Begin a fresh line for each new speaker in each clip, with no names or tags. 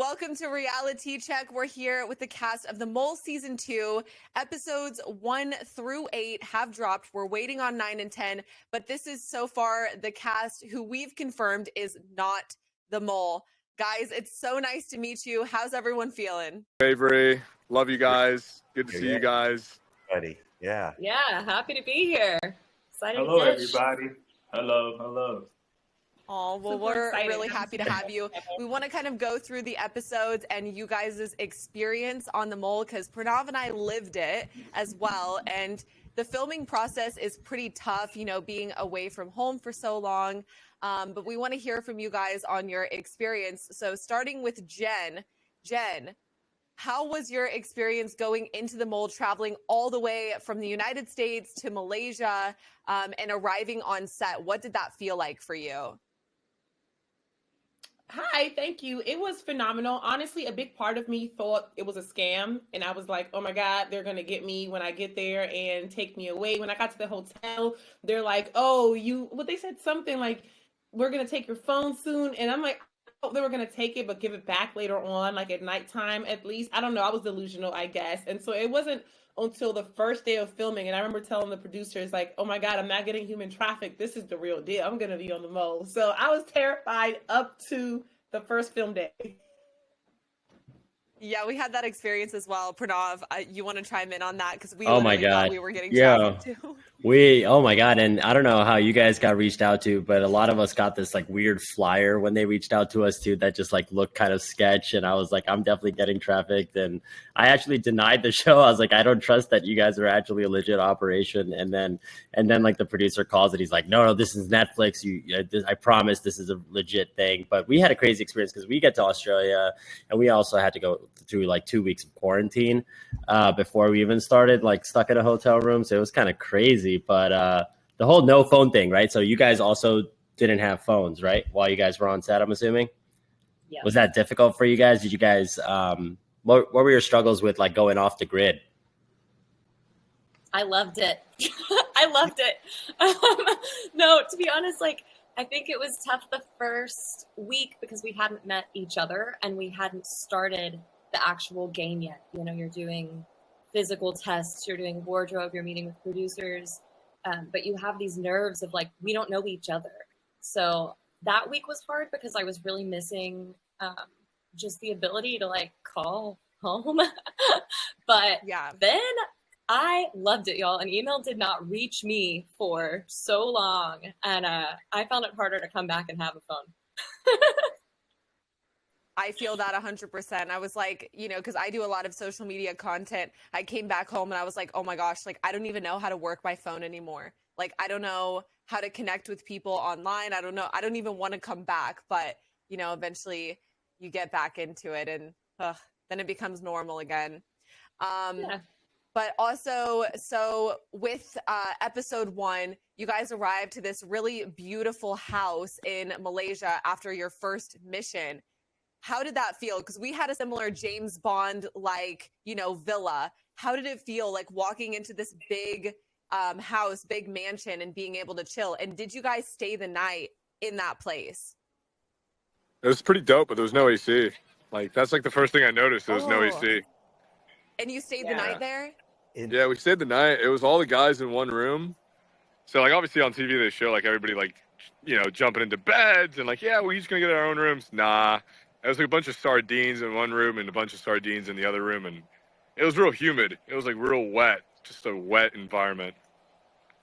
Welcome to Reali-Tea Check. We're here with the cast of The Mole Season 2. Episodes 1 through 8 have dropped. We're waiting on 9 and 10, but this is so far the cast who we've confirmed is not the mole. Guys, it's so nice to meet you. How's everyone feeling?
Avori, love you guys. Good to see you guys.
Buddy. Yeah.
Yeah, happy to be here. Excited
Hello,
to dish.
everybody. Hello.
Oh, well, we're really happy to have you. We want to kind of go through the episodes and you guys' experience on the mole because Pranav and I lived it as well. And the filming process is pretty tough, you know, being away from home for so long. But we want to hear from you guys on your experience. So starting with Jen, how was your experience going into the mole, traveling all the way from the United States to Malaysia and arriving on set? What did that feel like for you?
Hi, thank you. It was phenomenal. Honestly, a big part of me thought it was a scam. And I was like, oh my God, they're going to get me when I get there and take me away. When I got to the hotel, they're like, they said something like, we're going to take your phone soon. And I'm like, oh, they were going to take it, but give it back later on, like at nighttime at least. I don't know. I was delusional, I guess. And so it wasn't until the first day of filming. And I remember telling the producers, like, oh my God, I'm not getting human traffic. This is the real deal. I'm going to be on the mole. So I was terrified up to the first film day.
Yeah, we had that experience as well. Pranav, you want to chime in on that? Because we
thought
we were getting traffic too.
Oh my God. And I don't know how you guys got reached out to, but a lot of us got this like weird flyer when they reached out to us too, that just like looked kind of sketch. And I was like, I'm definitely getting trafficked. And I actually denied the show. I was like, I don't trust that you guys are actually a legit operation. And then like the producer calls it. He's like, no, this is Netflix. I promise this is a legit thing. But we had a crazy experience because we get to Australia and we also had to go through like 2 weeks of quarantine before we even started, like stuck in a hotel room. So it was kind of crazy. But the whole no phone thing, right? So you guys also didn't have phones, right? While you guys were on set, I'm assuming.
Yeah.
Was that difficult for you guys? Did you guys, what were your struggles with like going off the grid?
I loved it. I loved it. No, to be honest, like, I think it was tough the first week because we hadn't met each other and we hadn't started the actual game yet. You know, you're doing physical tests, you're doing wardrobe, you're meeting with producers, but you have these nerves of like, we don't know each other. So that week was hard because I was really missing just the ability to like call home. But yeah, then I loved it, y'all. An email did not reach me for so long. And I found it harder to come back and have a phone.
I feel that 100%. I was like, you know, because I do a lot of social media content. I came back home and I was like, oh my gosh, like, I don't even know how to work my phone anymore. Like, I don't know how to connect with people online. I don't know. I don't even want to come back. But, you know, eventually you get back into it and then it becomes normal again. Yeah. But also, so with episode 1, you guys arrived to this really beautiful house in Malaysia after your first mission. How did that feel? Because we had a similar James Bond, like, you know, villa. How did it feel like walking into this big house, big mansion and being able to chill? And did you guys stay the night in that place?
It was pretty dope, but there was no AC. Like, that's like the first thing I noticed. There was no AC.
And you stayed the night there?
Yeah, we stayed the night. It was all the guys in one room. So, like, obviously on TV, they show, like, everybody, like, you know, jumping into beds and, like, yeah, we're just going to get our own rooms. Nah. It was like a bunch of sardines in one room and a bunch of sardines in the other room. And it was real humid. It was, like, real wet. Just a wet environment.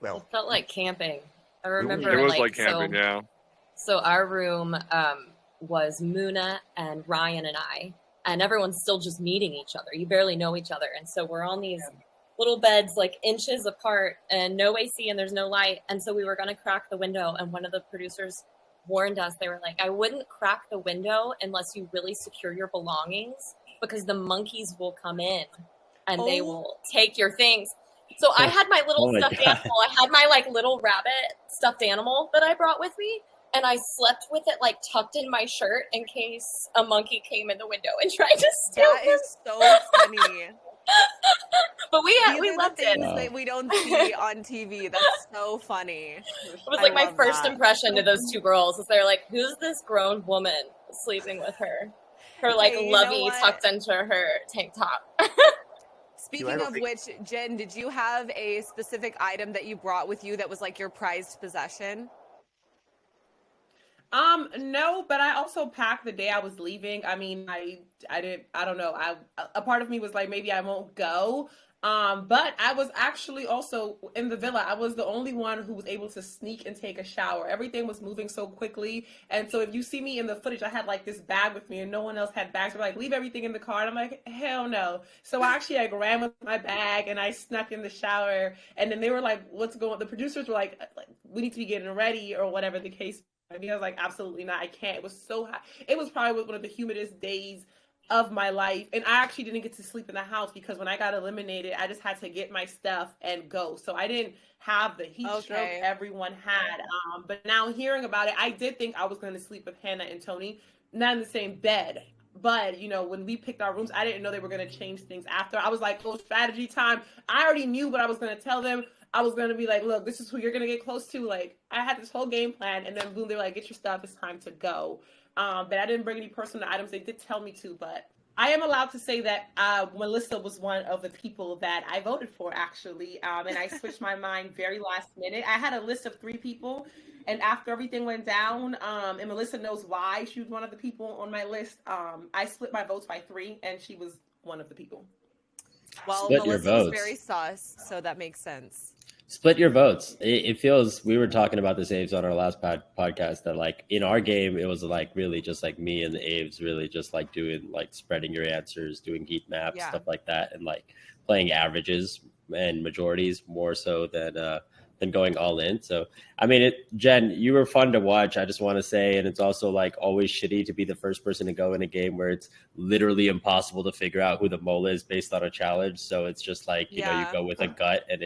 Well, it felt like camping. I remember
it was like camping, yeah.
So our room was Muna and Ryan and I. And everyone's still just meeting each other. You barely know each other. And so we're on these little beds like inches apart and no AC and there's no light. And so we were going to crack the window. And one of the producers warned us. They were like, I wouldn't crack the window unless you really secure your belongings because the monkeys will come in and they will take your things. So I had my little stuffed animal. I had my like little rabbit stuffed animal that I brought with me. And I slept with it like tucked in my shirt in case a monkey came in the window and tried to steal
That is so funny.
But we loved it.
That we don't see on TV. That's so funny.
It was like my first impression to those two girls. Is they're like, who's this grown woman sleeping with her? her like
Hey, you know
lovey
what?
tucked into her tank top.
Speaking of which, Jen, did you have a specific item that you brought with you that was like your prized possession?
No, but I also packed the day I was leaving. I mean, I didn't, I don't know. A part of me was like, maybe I won't go. But I was actually also in the villa. I was the only one who was able to sneak and take a shower. Everything was moving so quickly. And so if you see me in the footage, I had like this bag with me and no one else had bags. They're like, leave everything in the car. And I'm like, hell no. So I actually like ran with my bag and I snuck in the shower. And then they were like, what's going on? The producers were like, we need to be getting ready or whatever the case. I mean, I was like, absolutely not. I can't. It was so hot. It was probably one of the humidest days of my life. And I actually didn't get to sleep in the house because when I got eliminated, I just had to get my stuff and go. So I didn't have the heat stroke everyone had. But now hearing about it, I did think I was going to sleep with Hannah and Tony, not in the same bed. But, you know, when we picked our rooms, I didn't know they were going to change things after. I was like, oh, strategy time. I already knew what I was going to tell them. I was going to be like, look, this is who you're going to get close to. Like, I had this whole game plan. And then boom, they were like, get your stuff. It's time to go. But I didn't bring any personal items. They did tell me to. But I am allowed to say that Melissa was one of the people that I voted for, actually. And I switched my mind very last minute. I had a list of 3 people. And after everything went down, and Melissa knows why she was one of the people on my list, I split my votes by 3, and she was one of the people.
Well,
Split
Melissa
your
was
votes.
very sus, so that makes sense.
Split your votes. It feels, we were talking about this, Aves, on our last podcast, that like in our game, it was like really just like me and the Aves really just like doing like spreading your answers, doing heat maps, stuff like that, and like playing averages and majorities more so than going all in. So, I mean, Jen, you were fun to watch. I just want to say, and it's also like always shitty to be the first person to go in a game where it's literally impossible to figure out who the mole is based on a challenge. So it's just like, you know, you go with a gut, and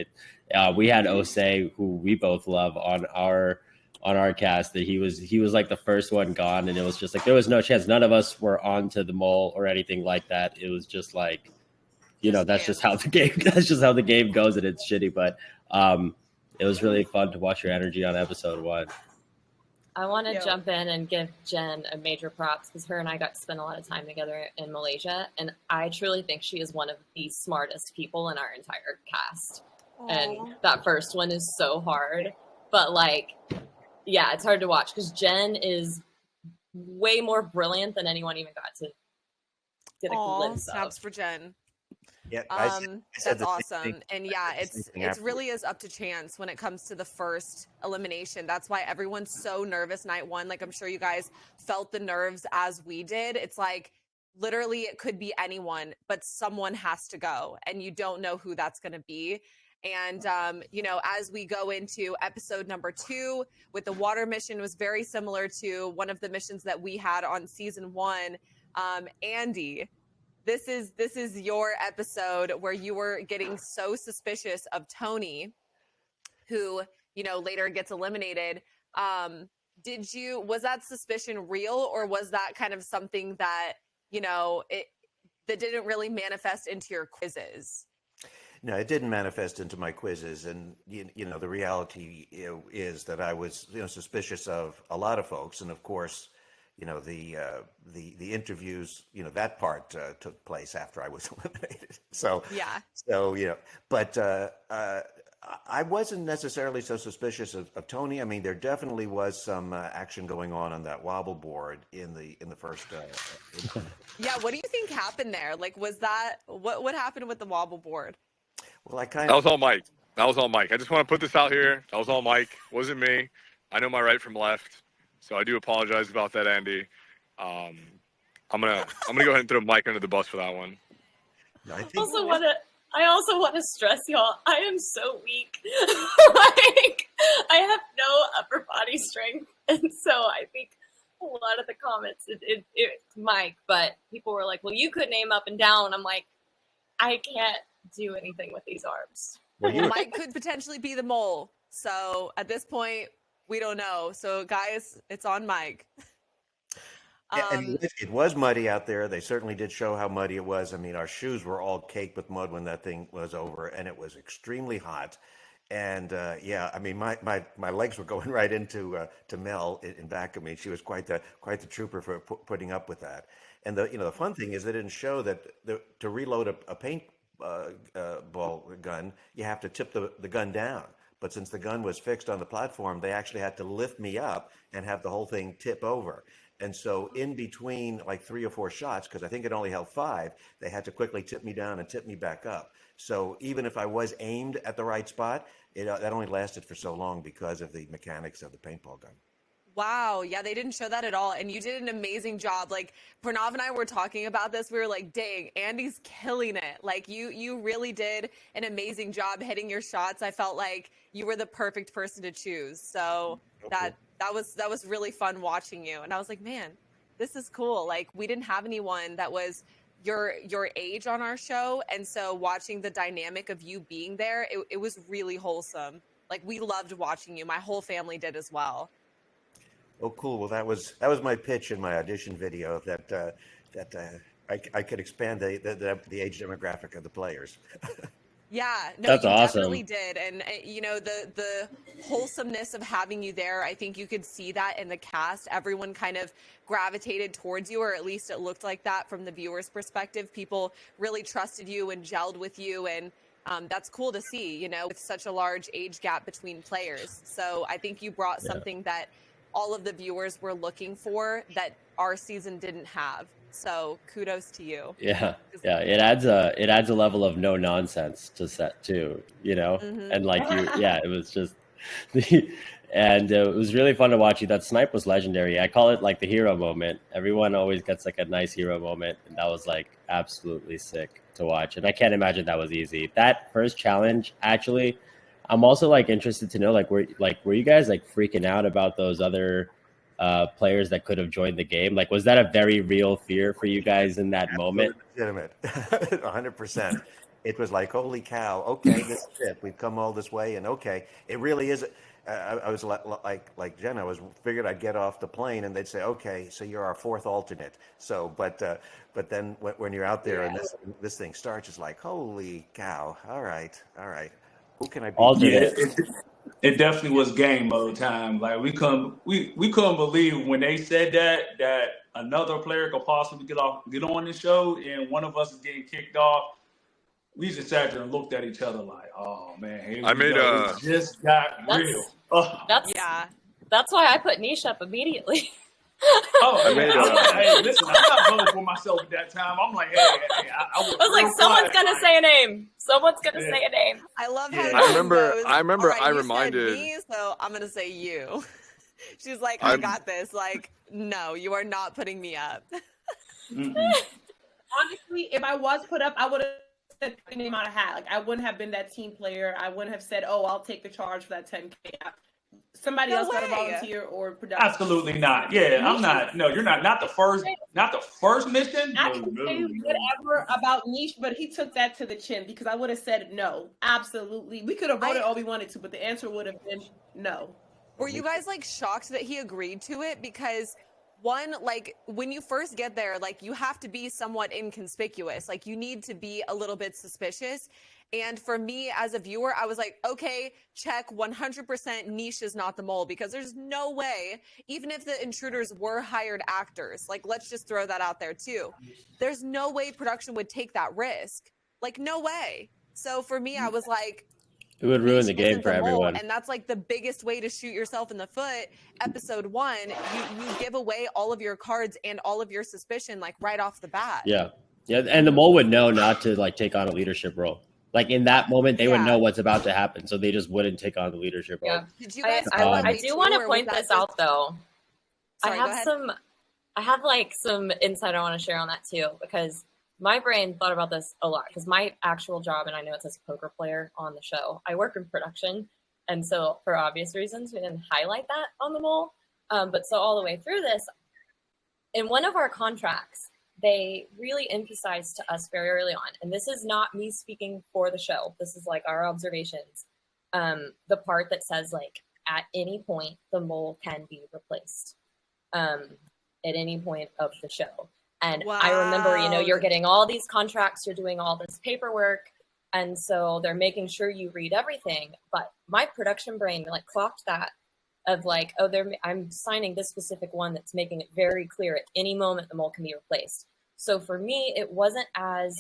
we had Osei, who we both love, on our cast, that he was like the first one gone, and it was just like there was no chance. None of us were on to the mole or anything like that. It was just like, you know, that's just how the game goes, and it's shitty. But it was really fun to watch your energy on episode 1.
I want to jump in and give Jen a major props because her and I got to spend a lot of time together in Malaysia, and I truly think she is one of the smartest people in our entire cast. Aww. And that first one is so hard, but like, yeah, it's hard to watch because Jen is way more brilliant than anyone even got to get a glimpse of.
Snaps for Jen.
Yeah,
that's awesome. And yeah, it's really is up to chance when it comes to the first elimination. That's why everyone's so nervous night 1. Like, I'm sure you guys felt the nerves as we did. It's like literally it could be anyone, but someone has to go, and you don't know who that's going to be. And you know, as we go into episode number 2 with the water mission, was very similar to one of the missions that we had on season 1. Andy, this is your episode where you were getting so suspicious of Tony, who, you know, later gets eliminated. Was that suspicion real, or was that kind of something that, you know, that didn't really manifest into your quizzes?
No, it didn't manifest into my quizzes, and you know, the reality is that I was, you know, suspicious of a lot of folks, and of course, you know, the interviews, you know, that part took place after I was eliminated. So you know, but I wasn't necessarily so suspicious of Tony. I mean, there definitely was some action going on that wobble board in the first.
Yeah, what do you think happened there? Like, was that what happened with the wobble board?
Well, that
was all Mike. I just want to put this out here. That was all Mike. Wasn't me. I know my right from left. So I do apologize about that, Andy. I'm gonna go ahead and throw Mike under the bus for that one.
I also want to stress y'all, I am so weak. Like, I have no upper body strength, and so I think a lot of the comments it's Mike, but people were like, "Well, you could name up and down." I'm like, I can't do anything with these arms.
Well, Mike could potentially be the mole. So at this point, we don't know. So guys, it's on Mike.
And it was muddy out there. They certainly did show how muddy it was. I mean, our shoes were all caked with mud when that thing was over, and it was extremely hot. And yeah, I mean, my legs were going right into to Mel in back of me. She was quite the trooper for putting up with that. And the fun thing is they didn't show that to reload a paint ball gun, you have to tip the gun down. But since the gun was fixed on the platform, they actually had to lift me up and have the whole thing tip over. And so in between like 3 or 4 shots, because I think it only held 5, they had to quickly tip me down and tip me back up. So even if I was aimed at the right spot, that only lasted for so long because of the mechanics of the paintball gun.
Wow. Yeah, they didn't show that at all. And you did an amazing job. Like Pranav and I were talking about this. We were like, dang, Andy's killing it. Like you really did an amazing job hitting your shots. I felt like you were the perfect person to choose. So that was really fun watching you. And I was like, man, this is cool. Like we didn't have anyone that was your age on our show. And so watching the dynamic of you being there, it was really wholesome. Like we loved watching you. My whole family did as well.
Oh, cool. Well, that was my pitch in my audition video that I could expand the age demographic of the players.
Yeah, no,
That's
you
awesome.
definitely did. And you know, the wholesomeness of having you there, I think you could see that in the cast. Everyone kind of gravitated towards you, or at least it looked like that from the viewer's perspective. People really trusted you and gelled with you, and that's cool to see, you know, with such a large age gap between players. So I think you brought something that all of the viewers were looking for that our season didn't have. So kudos to you.
Yeah. It adds a level of no nonsense to set too, you know?
Mhm.
And like it was just and it was really fun to watch you. That snipe was legendary. I call it like the hero moment. Everyone always gets like a nice hero moment, and that was like absolutely sick to watch. And I can't imagine that was easy. That first challenge, actually, I'm also like interested to know were you guys like freaking out about those other players that could have joined the game? Like, was that a very real fear for you guys in that moment?
Legitimate, 100%. It was like, holy cow! Okay, this is it. We've come all this way, and okay, it really is. I was like Jen. I was figured I'd get off the plane, and they'd say, okay, so you're our 4th alternate. So, but then when you're out there and this thing starts, it's like, holy cow! All right. Who can I be?
Alternate.
It definitely was game mode time. Like we couldn't believe when they said that another player could possibly get on the show and one of us is getting kicked off. We just sat there and looked at each other like, oh man, it just got real.
That's why I put Niche up immediately.
Hey, listen, I'm not voting for myself at that time. I'm like, hey, I
was like, someone's gonna say a name. Someone's gonna say a name.
I love how
I remember.
Right,
I
you
reminded.
said me, so I'm gonna say you. She's like, I got this. Like, no, you are not putting me up.
Honestly, if I was put up, I would have said the name out of hat. Like, I wouldn't have been that team player. I wouldn't have said, "Oh, I'll take the charge for that 10K." Somebody else got to volunteer or production.
Absolutely not. Yeah, I'm not. No, you're not. Not the first mission.
I can say whatever about Niche, but he took that to the chin because I would have said no. Absolutely. We could have voted all we wanted to, but the answer would have been no.
Were you guys like shocked that he agreed to it? Because one, like when you first get there, like you have to be somewhat inconspicuous. Like you need to be a little bit suspicious. And for me as a viewer, I was like, okay, check 100% Niche is not the mole, because there's no way, even if the intruders were hired actors, like let's just throw that out there too. There's no way production would take that risk. Like no way. So for me, I was like,
it would ruin the
Niche
game
isn't
for
the mole,
everyone.
and that's like the biggest way to shoot yourself in the foot. Episode 1, you give away all of your cards and all of your suspicion like right off the bat.
Yeah, and the mole would know not to like take on a leadership role. Like in that moment, they would know what's about to happen, so they just wouldn't take on the leadership role.
Yeah.
Did you guys?
I do want to point this out though.
Sorry,
I have like some insight I want to share on that too, because my brain thought about this a lot, because my actual job, and I know it says poker player on the show, I work in production. And so for obvious reasons, we didn't highlight that on the mole. But so all the way through this, in one of our contracts, they really emphasized to us very early on, and this is not me speaking for the show, this is like our observations, the part that says like, at any point, the mole can be replaced at any point of the show. And I remember, you're getting all these contracts, you're doing all this paperwork, And so they're making sure you read everything. But my production brain like clocked that of like, oh, I'm signing this specific one that's making it very clear at any moment the mole can be replaced. So for me, it wasn't as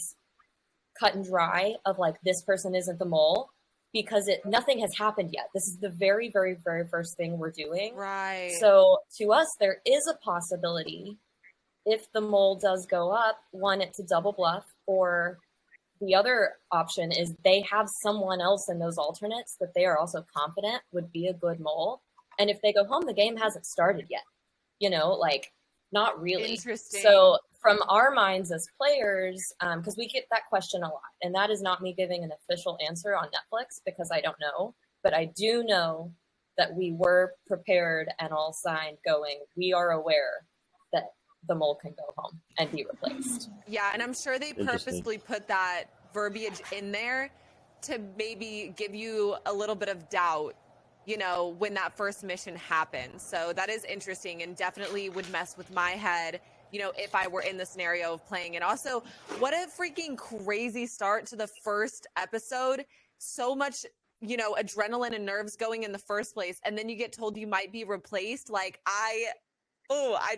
cut and dry of like, this person isn't the mole, because nothing has happened yet. This is the very, very, very first thing we're doing.
Right.
So to us, there is a possibility if the mole does go up, one, it's a double bluff, or the other option is they have someone else in those alternates that they are also confident would be a good mole. And if they go home, the game hasn't started yet, like not really.
Interesting.
So from our minds as players, because we get that question a lot, and that is not me giving an official answer on Netflix because I don't know, but I do know that we were prepared and all signed going, we are aware that the mole can go home and be replaced.
Yeah, and I'm sure they purposely put that verbiage in there to maybe give you a little bit of doubt, when that first mission happens. So that is interesting and definitely would mess with my head, if I were in the scenario of playing it. Also, what a freaking crazy start to the first episode. So much, adrenaline and nerves going in the first place. And then you get told you might be replaced. Like, I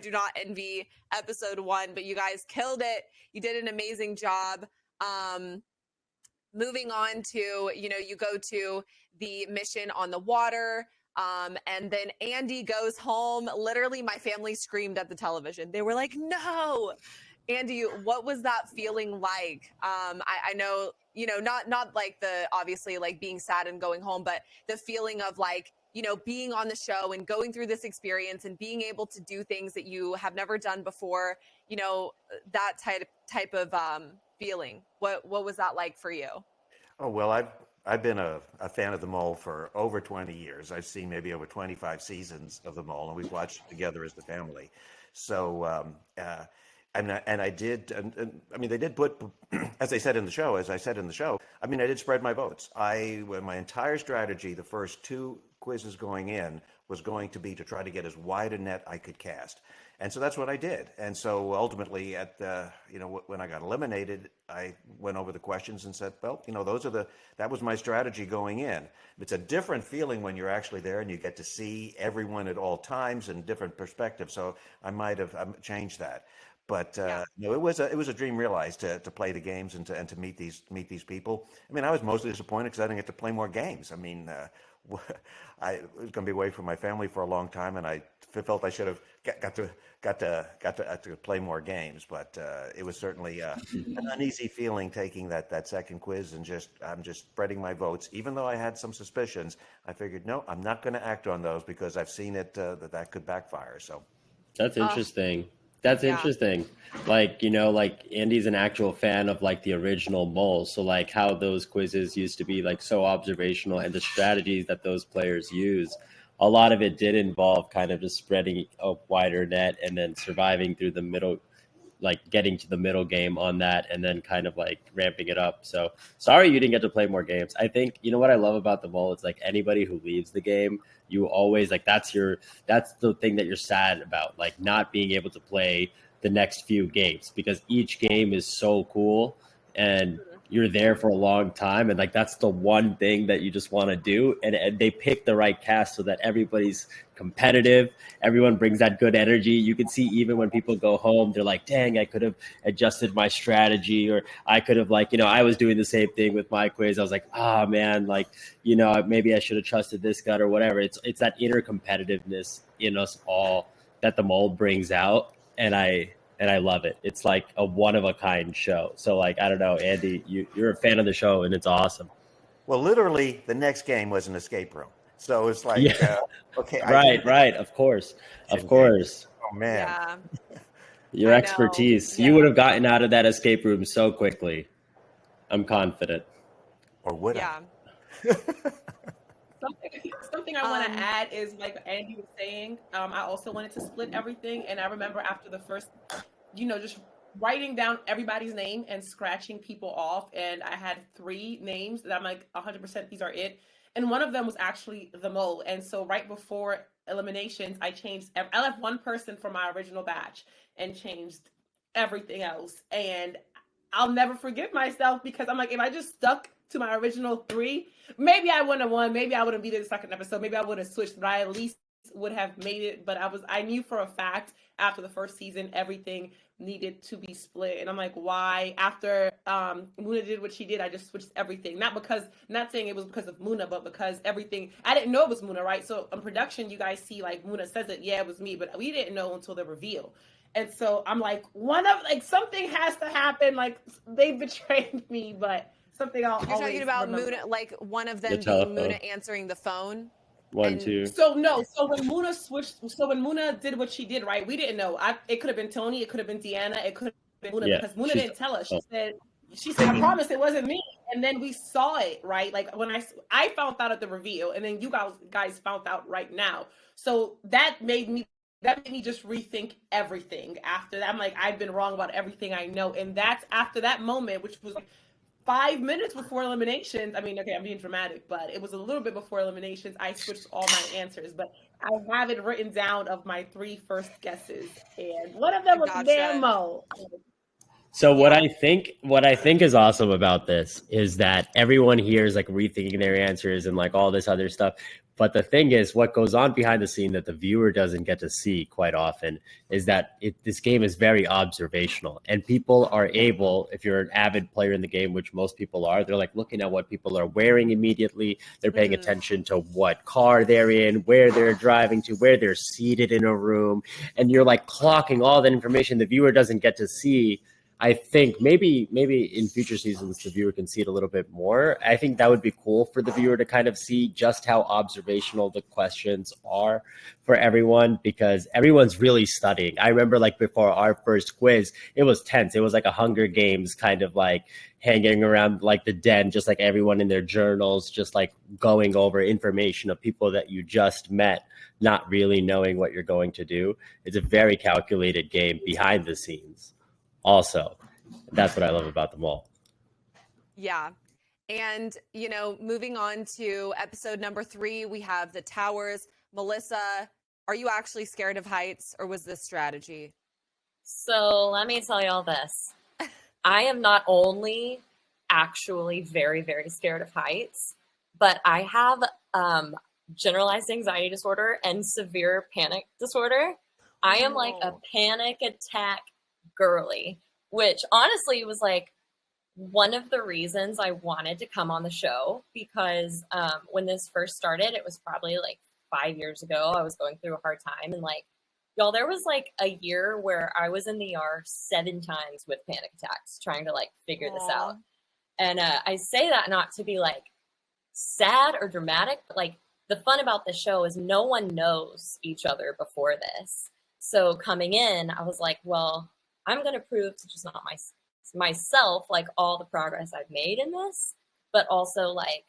do not envy episode 1, but you guys killed it. You did an amazing job. Moving on to, you go to the mission on the water. And then Andy goes home. Literally, my family screamed at the television. They were like, no. Andy, what was that feeling like? I know, not like obviously like being sad and going home, but the feeling of like, being on the show and going through this experience and being able to do things that you have never done before, that type of feeling. What was that like for you?
Oh, well, I've been a fan of The Mole for over 20 years. I've seen maybe over 25 seasons of The Mole, and we've watched it together as the family. So, and I did, and I mean, they did put, as I said in the show, I mean, I did spread my votes. My entire strategy, the first 2 quizzes going in, was going to be to try to get as wide a net I could cast. And so that's what I did. And so ultimately when I got eliminated, I went over the questions and said, well, that was my strategy going in. It's a different feeling when you're actually there and you get to see everyone at all times and different perspectives. So I might have changed that. But it was a dream realized to play the games and to meet these people. I mean, I was mostly disappointed because I didn't get to play more games. I mean, I was going to be away from my family for a long time, and I felt I should have got to play more games. But it was certainly an uneasy feeling taking that second quiz, and I'm just spreading my votes. Even though I had some suspicions, I figured, no, I'm not going to act on those because I've seen it that could backfire. So
that's interesting. That's interesting. Like, like Andy's an actual fan of like the original Mole. So like how those quizzes used to be like so observational, and the strategies that those players use, a lot of it did involve kind of just spreading a wider net and then surviving through the middle, like getting to the middle game on that and then kind of like ramping it up. So sorry you didn't get to play more games. I think, what I love about the Mole, it's like anybody who leaves the game, you always like, that's the thing that you're sad about, like not being able to play the next few games, because each game is so cool and you're there for a long time. And like, that's the one thing that you just want to do. And they pick the right cast so that everybody's competitive. Everyone brings that good energy. You can see even when people go home, they're like, dang, I could have adjusted my strategy, or I could have I was doing the same thing with my quiz. I was like, man, maybe I should have trusted this gut or whatever. It's that inner competitiveness in us all that the Mole brings out. And I love it. It's like a one-of-a-kind show. So, like, I don't know, Andy, you're a fan of the show, and it's awesome.
Well, literally, the next game was an escape room. So it's like, okay.
Right. Of course.
Oh, man.
Yeah.
Your expertise. You would have gotten out of that escape room so quickly. I'm confident.
Or would
I?
Something I want to add is, like Andy was saying, I also wanted to split everything. And I remember after the first, just writing down everybody's name and scratching people off. And I had 3 names that I'm like 100% these are it. And one of them was actually the Mole. And so right before eliminations, I left one person from my original batch and changed everything else. And I'll never forgive myself because I'm like, if I just stuck to my original 3, maybe I wouldn't have won. Maybe I wouldn't be there the second episode. Maybe I would have switched, but I at least would have made it. But I knew for a fact after the first season, everything needed to be split. And I'm like, why? After Muna did what she did, I just switched everything. Not saying it was because of Muna, but because everything, I didn't know it was Muna, right? So in production, you guys see like Muna says it, yeah, it was me, but we didn't know until the reveal. And so I'm like, something has to happen. Like they betrayed me, but something I'll
You're
always
talking about
remember.
Muna, like one of
The
them being
telephone.
Muna answering the phone.
One,
And-
two.
So no, so when Muna did what she did, right? We didn't know. It could have been Tony, it could have been Deanna, it could have been Muna,
Yeah,
because Muna
she's-
didn't tell us. She said, I promise it wasn't me. And then we saw it, right? Like when I found out at the reveal, and then you guys found out right now. So that made me just rethink everything. After that, I'm like, I've been wrong about everything I know. And that's after that moment, which was 5 minutes before eliminations. I mean, okay, I'm being dramatic, but it was a little bit before eliminations. I switched all my answers, but I have it written down of my 3 first guesses, and one of them was
Gotcha.
Damo.
So what I think is awesome about this is that everyone here is like rethinking their answers and like all this other stuff. But the thing is, what goes on behind the scene that the viewer doesn't get to see quite often is that this game is very observational, and people are able, if you're an avid player in the game, which most people are, they're like looking at what people are wearing immediately. They're paying attention to what car they're in, where they're driving to, where they're seated in a room, and you're like clocking all that information the viewer doesn't get to see. I think maybe in future seasons the viewer can see it a little bit more. I think that would be cool for the viewer to kind of see just how observational the questions are for everyone, because everyone's really studying. I remember like before our first quiz, it was tense. It was like a Hunger Games kind of like hanging around like the den, just like everyone in their journals, just like going over information of people that you just met, not really knowing what you're going to do. It's a very calculated game behind the scenes. Also, that's what I love about them all.
Yeah. And, moving on to episode number 3, we have the towers. Melissa, are you actually scared of heights, or was this strategy?
So let me tell you all this. I am not only actually very, very scared of heights, but I have generalized anxiety disorder and severe panic disorder. I am like a panic attack girly, which honestly was like one of the reasons I wanted to come on the show, because when this first started, it was probably like 5 years ago. I was going through a hard time, and like, y'all, there was like a year where I was in the ER 7 times with panic attacks trying to like figure this out. And I say that not to be like sad or dramatic, but like the fun about the show is no one knows each other before this. So coming in, I was like, well, I'm going to prove to just not myself, like all the progress I've made in this, but also like,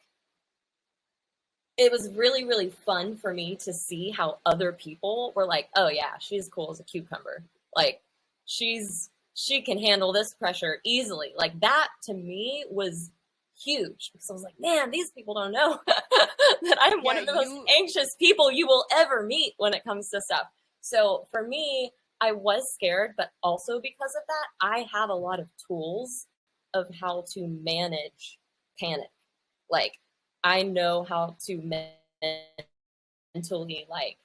it was really, really fun for me to see how other people were like, oh yeah, she's cool as a cucumber. Like she can handle this pressure easily. Like that to me was huge, because I was like, man, these people don't know that I'm one of the most anxious people you will ever meet when it comes to stuff. So for me, I was scared, but also because of that, I have a lot of tools of how to manage panic. Like, I know how to mentally, like,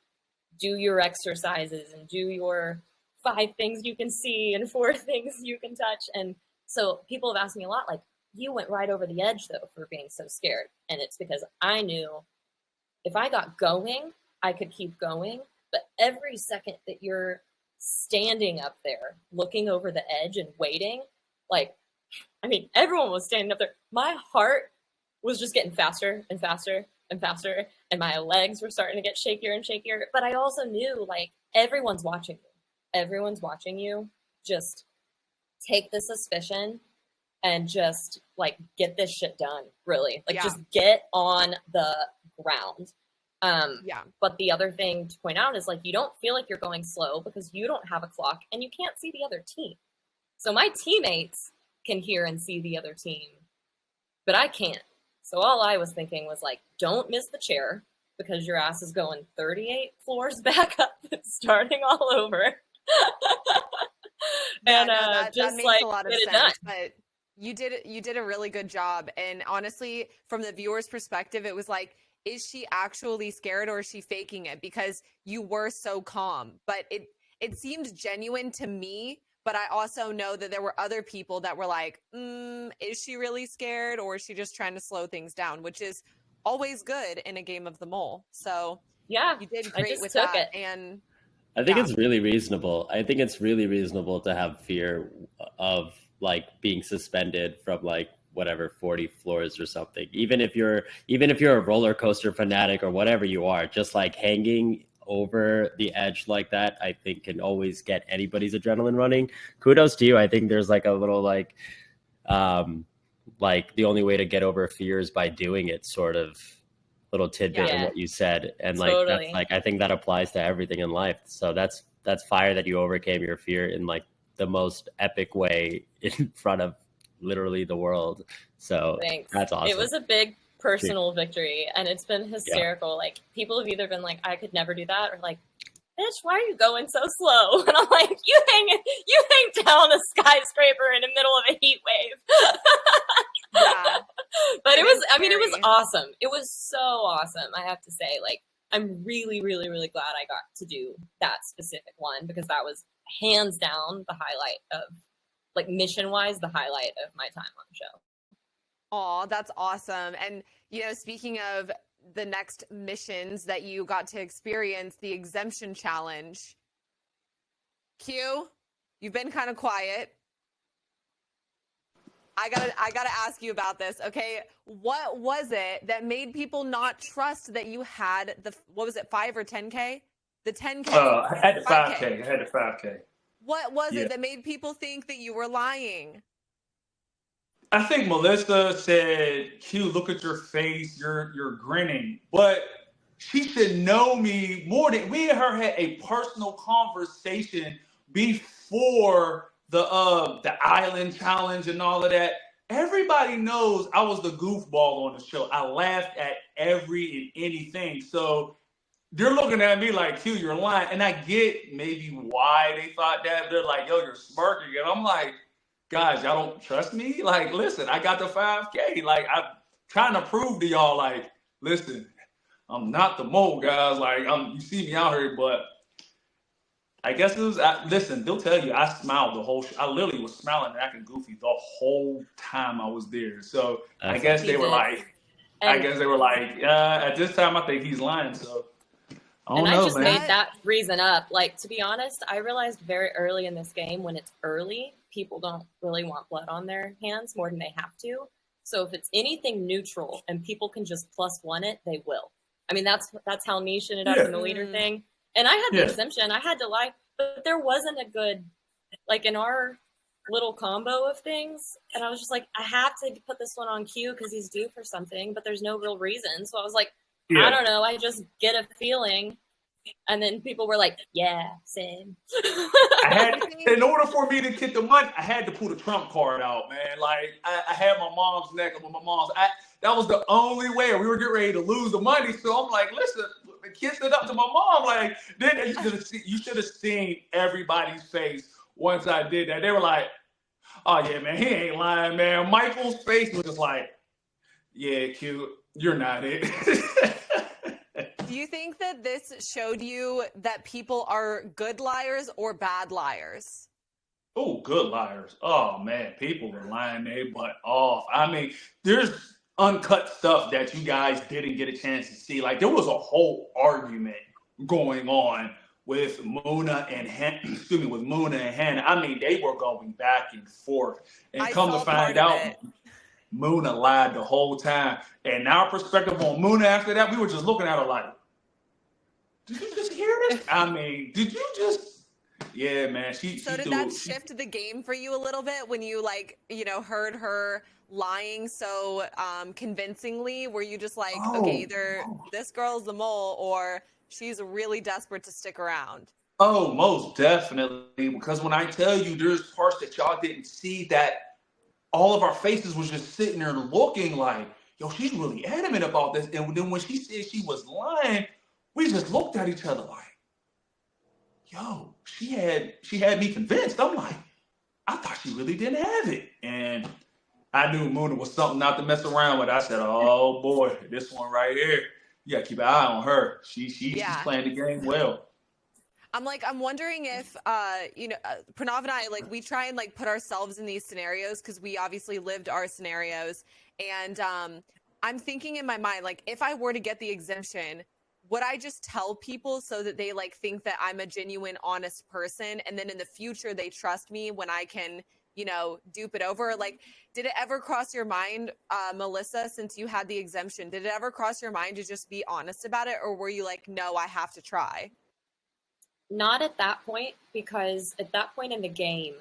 do your exercises and do your 5 things you can see and 4 things you can touch. And so people have asked me a lot, like, you went right over the edge, though, for being so scared. And it's because I knew if I got going, I could keep going. But every second that you're standing up there, looking over the edge and waiting, like, I mean, everyone was standing up there. My heart was just getting faster and faster and faster, and my legs were starting to get shakier and shakier. But I also knew, like, everyone's watching you. Everyone's watching you. Just take the suspicion and just, like, get this shit done, really. Like, just get on the ground. But the other thing to point out is, like, you don't feel like you're going slow because you don't have a clock and you can't see the other team. So my teammates can hear and see the other team, but I can't. So all I was thinking was, like, don't miss the chair because your ass is going 38 floors back up and starting all over.
That makes a lot of sense. But You did a really good job. And honestly, from the viewer's perspective, it was like, is she actually scared or is she faking it? Because you were so calm. But it seemed genuine to me. But I also know that there were other people that were like, is she really scared or is she just trying to slow things down? Which is always good in a game of the mole. So
Yeah,
you did
I
great
just
with
took
that.
it.
And
I think
yeah.
it's really reasonable. I think it's really reasonable to have fear of like being suspended from like whatever 40 floors or something. Even if you're a roller coaster fanatic or whatever you are, just like hanging over the edge like that, I think can always get anybody's adrenaline running. Kudos to you. I think there's like a little like the only way to get over fear is by doing it sort of little tidbit in
Yeah.
what you said. And like
Totally.
that's like I think that applies to everything in life. So that's fire that you overcame your fear in like the most epic way in front of literally the world. So
Thanks.
that's awesome.
It was a big personal victory, and it's been hysterical. Like, people have either been like, I could never do that, or like, bitch, why are you going so slow? And I'm like, you hang down a skyscraper in the middle of a heat wave.
Yeah.
But it was
scary.
awesome. It was so awesome, I have to say. Like, I'm really, really, really glad I got to do that specific one, because that was hands down the highlight of, like, mission-wise, the highlight of my time on the show.
Aw, that's awesome. And, you know, speaking of the next missions that you got to experience, the exemption challenge. Q, you've been kind of quiet. I gotta ask you about this, okay? What was it that made people not trust that you had the, what was it, 5 or 10K? The 10K.
I had the 5K. I had the 5K.
What was it that made people think that you were lying?
I think Melissa said, Q, look at your face. You're grinning. But she should know me more than me and her had a personal conversation before the island challenge and all of that. Everybody knows I was the goofball on the show. I laughed at every and anything. So they're looking at me like, Q, you're lying. And I get maybe why they thought that. They're like, yo, you're smirking. And I'm like, guys, y'all don't trust me? Like, listen, I got the 5K. Like, I'm trying to prove to y'all, like, listen, I'm not the mole, guys. Like, you see me out here, but I guess it was, listen, they'll tell you, I smiled the whole show. I literally was smiling and acting goofy the whole time I was there. So I guess they were like, at this time, I think he's lying. So I don't know,
I just
man.
made that reason up. Like, to be honest, I realized very early in this game, when it's early, people don't really want blood on their hands more than they have to. So if it's anything neutral and people can just +1 it, they will. I mean, that's how niche it up in the leader thing. And I had the exemption. I had to lie, but there wasn't a good, like, in our little combo of things. And I was just like, I have to put this one on Q because he's due for something, but there's no real reason. So I was like, I don't know. I just get a feeling. And then people were like, yeah, same.
In order for me to get the money, I had to pull the trump card out, man. Like, I had my mom's neck with my mom's. That was the only way. We were getting ready to lose the money. So I'm like, listen, kiss it up to my mom. Like, then you should have seen everybody's face once I did that. They were like, oh, yeah, man, he ain't lying, man. Michael's face was just like, yeah, Q, you're not it.
Do you think that this showed you that people are good liars or bad liars?
Oh, good liars. Oh, man, people were lying their butt off. I mean, there's uncut stuff that you guys didn't get a chance to see. Like, there was a whole argument going on with Muna and Hannah. I mean, they were going back and forth. And come to find out, Muna lied the whole time. And our perspective on Muna after that, we were just looking at her like, did you just hear this? I mean, did you just... Yeah, man.
So did that shift the game for you a little bit when you, like, you know, heard her lying so convincingly? Were you just like, okay, either this girl's the mole or she's really desperate to stick around?
Oh, most definitely. Because when I tell you there's parts that y'all didn't see, that all of our faces was just sitting there looking like, yo, she's really adamant about this. And then when she said she was lying, we just looked at each other like, yo, she had me convinced. I'm like, I thought she really didn't have it. And I knew Muna was something not to mess around with. I said, "Oh boy, this one right here, you gotta keep an eye on her. She's
Yeah.
playing the game well."
I'm wondering if, Pranav and I, like, we try and like put ourselves in these scenarios because we obviously lived our scenarios. And I'm thinking in my mind, like, if I were to get the exemption, would I just tell people so that they like think that I'm a genuine, honest person? And then in the future, they trust me when I can, dupe it over? Like, did it ever cross your mind, Melissa, since you had the exemption, did it ever cross your mind to just be honest about it? Or were you like, no, I have to try?
Not at that point, because at that point in the game,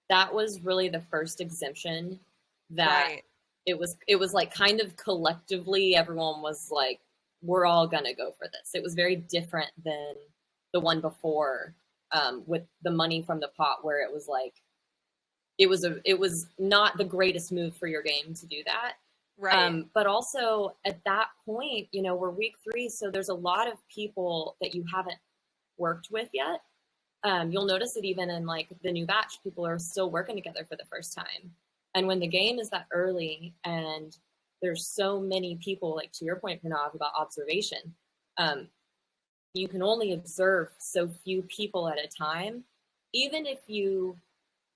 that was really the first exemption that
Right.
it was like kind of collectively everyone was like, we're all gonna go for this. It was very different than the one before, with the money from the pot, where it was like it was not the greatest move for your game to do that.
Right.
But also at that point, we're week 3, so there's a lot of people that you haven't worked with yet. You'll notice it even in like the new batch, people are still working together for the first time. And when the game is that early and there's so many people, like to your point, Pranav, about observation, you can only observe so few people at a time. Even if you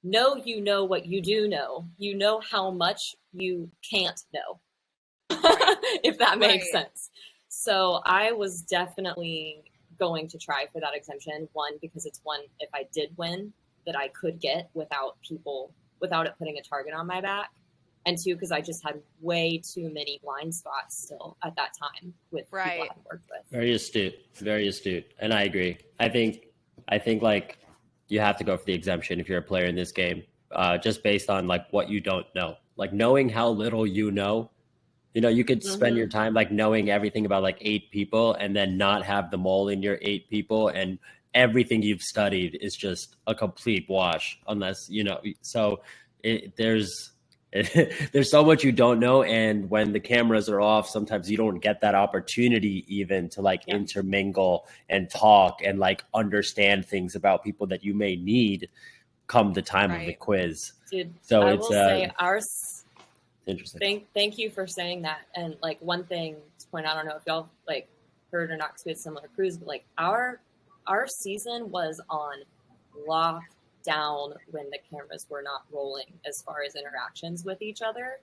know what you do know, you know how much you can't know, if that makes sense. So I was definitely going to try for that exemption. One, because it's one, if I did win, that I could get without it putting a target on my back. And 2, because I just had way too many blind spots still at that time with people I hadn't worked with.
Very astute. And I agree. I think like you have to go for the exemption if you're a player in this game, just based on like what you don't know, like knowing how little you know. You could spend your time like knowing everything about like 8 people and then not have them all in your 8 people, and everything you've studied is just a complete wash unless, so there's so much you don't know. And when the cameras are off, sometimes you don't get that opportunity even to like intermingle and talk and like understand things about people that you may need come the time of the quiz.
Dude,
so
I
it's
will say
interesting.
Thank you for saying that. And like one thing to point out, I don't know if y'all like heard or not, because we had similar crews, but like our season was on lockdown when the cameras were not rolling as far as interactions with each other.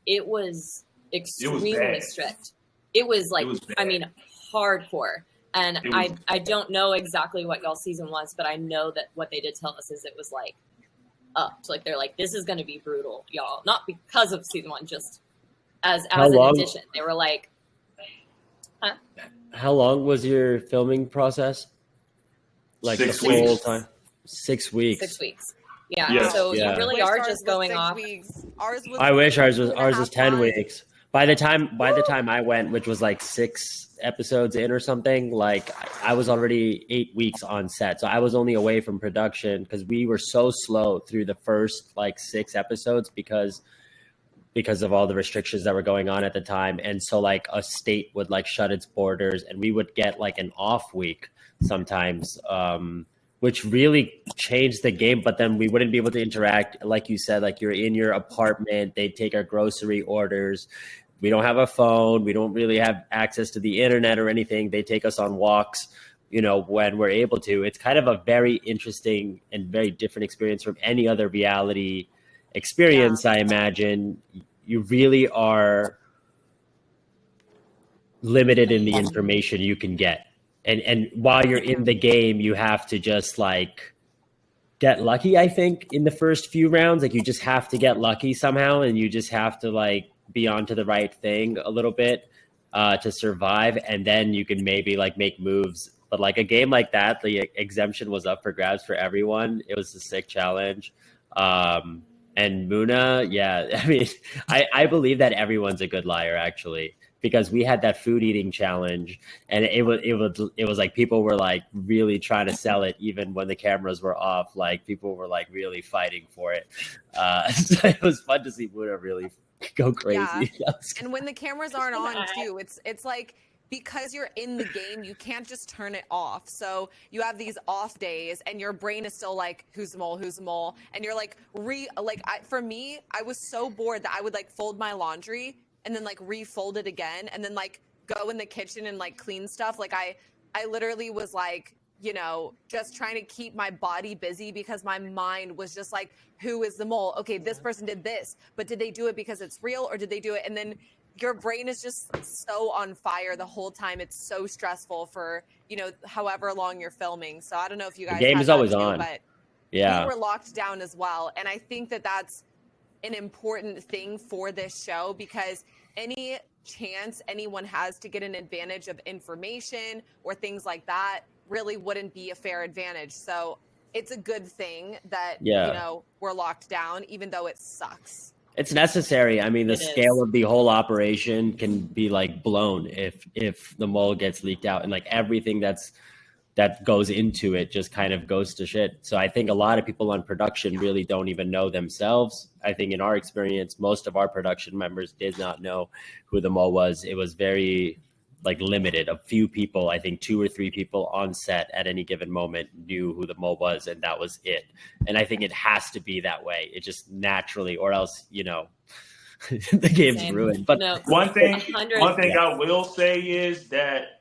It was extremely strict. It was like, hardcore. And I don't know exactly what y'all season was, but I know that what they did tell us is it was like upped. Like they're like, this is going to be brutal, y'all. Not because of season 1, just as an addition. They were like, huh?
How long was your filming process? Like
6
the
weeks.
whole time? 6 weeks.
6 weeks. Yeah.
Yes.
So you really are just going
6
off.
Weeks. Ours was
I wish ours was
2.5
10
months.
weeks. By the time I went, which was like 6 episodes in or something, like I was already 8 weeks on set. So I was only away from production because we were so slow through the first like 6 episodes because of all the restrictions that were going on at the time. And so like a state would like shut its borders and we would get like an off week sometimes, which really changed the game. But then we wouldn't be able to interact. Like you said, like you're in your apartment, they'd take our grocery orders. We don't have a phone. We don't really have access to the internet or anything. They take us on walks, when we're able to. It's kind of a very interesting and very different experience from any other reality experience. I imagine you really are limited in the information you can get. And while you're in the game, you have to just like get lucky, I think, in the first few rounds. Like you just have to get lucky somehow, and you just have to like be onto the right thing a little bit to survive, and then you can maybe like make moves. But like a game like that, the exemption was up for grabs for everyone. It was a sick challenge. And Muna, I mean, I believe that everyone's a good liar actually, because we had that food eating challenge, and it was like people were like really trying to sell it even when the cameras were off. Like people were like really fighting for it. So it was fun to see Muna really go crazy.
Yeah. And when the cameras aren't on too, it's like because you're in the game, you can't just turn it off. So you have these off days and your brain is still like, who's the mole, who's the mole? And you're like, for me, I was so bored that I would like fold my laundry and then like refold it again and then like go in the kitchen and like clean stuff. Like I literally was like, you know, just trying to keep my body busy because my mind was just like, who is the mole? Okay, this person did this, but did they do it because it's real or did they do it? And then your brain is just so on fire the whole time. It's so stressful for, you know, however long you're filming. So I don't know if you guys
The game
had
is
that
always
too,
on.
but
Yeah.
we were locked down as well. And I think that that's an important thing for this show because any chance anyone has to get an advantage of information or things like that really wouldn't be a fair advantage. So it's a good thing that, you know, we're locked down, even though it sucks.
It's necessary. I mean, the scale of the whole operation can be like blown if the mole gets leaked out, and like everything that goes into it just kind of goes to shit. So I think a lot of people on production really don't even know themselves. I think in our experience, most of our production members did not know who the mole was. It was very like limited. A few people, I think 2 or 3 people on set at any given moment knew who the mole was, and that was it. And I think it has to be that way. It just naturally, or else, you know, the game's ruined. But
one thing I will say is that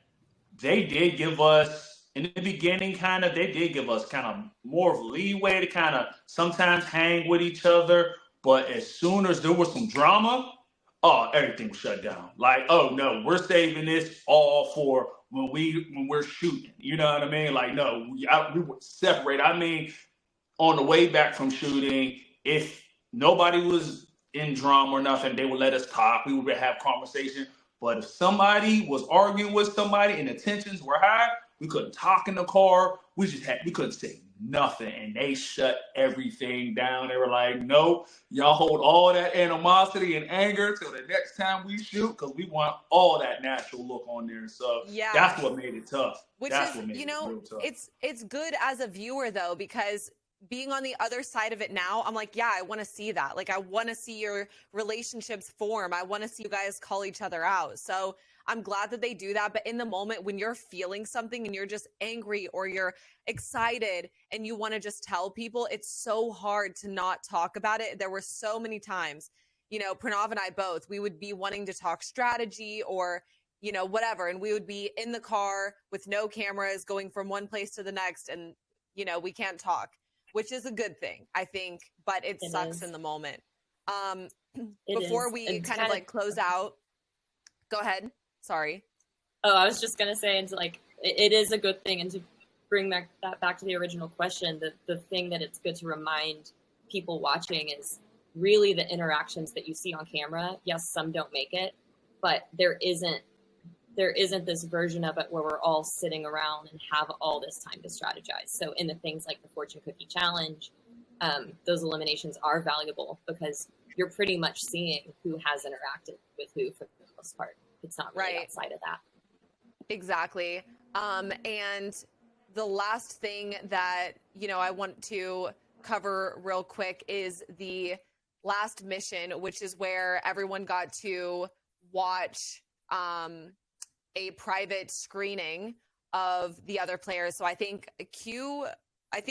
they did give us in the beginning they did give us kind of more of leeway to kind of sometimes hang with each other. But as soon as there was some drama, everything was shut down. Like, oh no, we're saving this all for when we're shooting. You know what I mean? Like, no, we would separate. I mean, on the way back from shooting, if nobody was in drama or nothing, they would let us talk. We would have conversation. But if somebody was arguing with somebody and the tensions were high, we couldn't talk in the car. We couldn't say nothing, and they shut everything down. They were like, nope, y'all hold all that animosity and anger till the next time we shoot, because we want all that natural look on there. So that's what made it tough. That's what made it real tough.
It's good as a viewer though, because being on the other side of it now, I'm like, yeah, I want to see that. Like, I want to see your relationships form. I want to see you guys call each other out. So I'm glad that they do that. But in the moment when you're feeling something and you're just angry or you're excited and you want to just tell people, it's so hard to not talk about it. There were so many times, you know, Pranav and I both, we would be wanting to talk strategy or, you know, whatever. And we would be in the car with no cameras going from one place to the next. And, you know, we can't talk, which is a good thing, I think, but it sucks in the moment. Before we kind of like close out, go ahead. Sorry.
Oh, I was just going to say, and like, it is a good thing. And to bring that back to the original question, the thing that it's good to remind people watching is really the interactions that you see on camera. Yes, some don't make it, but there isn't this version of it where we're all sitting around and have all this time to strategize. So in the things like the Fortune Cookie Challenge, those eliminations are valuable because you're pretty much seeing who has interacted with who for the most part. It's not really outside of that.
Exactly. And the last thing that, you know, I want to cover real quick is the last mission, which is where everyone got to watch a private screening of the other players. So I think Q